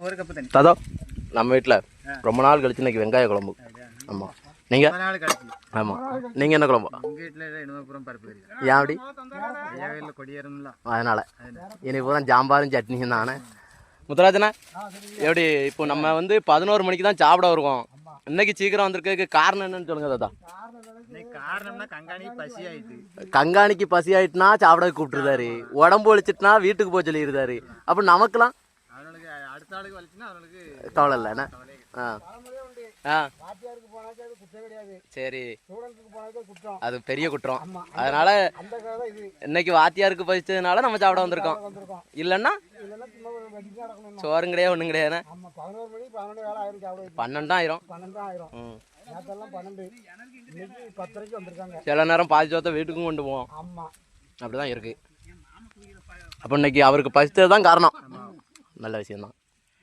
ஒரு கப்பு தண்ணி தாதா நம்ம வீட்டில் ரொம்ப நாள் கழிச்சு இன்னைக்கு வெங்காய குழம்பு. ஆமாம். நீங்கள்? ஆமாம். நீங்கள் என்ன குழம்பு? எங்கள் வீட்டில் இனப்புறம் பருப்பு கறி. ஏன் அப்படி? ஐயாவில் கொடியேறும்ல அதனால் இன்னைக்கு பூரா சாம்பாரும் சட்னியும் தானே. முத்துராஜனா எப்படி இப்போ நம்ம வந்து 11 மணிக்கு தான் சாப்பிட வருவோம். இன்னைக்கு சீக்கிரம் வந்திருக்கிறதுக்கு காரணம் என்னன்னு சொல்லுங்க தாத்தா. காரணம்னா கங்காணிக்கு பசி ஆயிட்டு. கங்காணிக்கு பசி ஆயிட்டுனா சாப்பிட கூப்பிட்டுருந்தாரு, உடம்பு வலிச்சிட்டுனா வீட்டுக்கு போக சொல்லியிருந்தாரு. அப்போ நமக்குலாம் அவனுக்கு அடுத்த ஆளுக்கு வலிச்சுன்னா அவனுக்கு கவலை இல்லைண்ணே. ஆ ஆ சரி, அது பெரிய குற்றம். அதனால இன்னைக்கு வாத்தியாருக்கு பசிச்சதுனால நம்ம சாப்பிட வந்திருக்கோம். இல்லைன்னா சோறும் கிடையாது, ஒன்றும் கிடையாதுண்ணே. 12 ஆயிரும். சில நேரம் பாதி சோத்தை வீட்டுக்கும் கொண்டு போவோம். அப்படிதான் இருக்கு. அப்போ இன்னைக்கு அவருக்கு பசித்தது தான் காரணம். நல்ல விஷயம்தான்.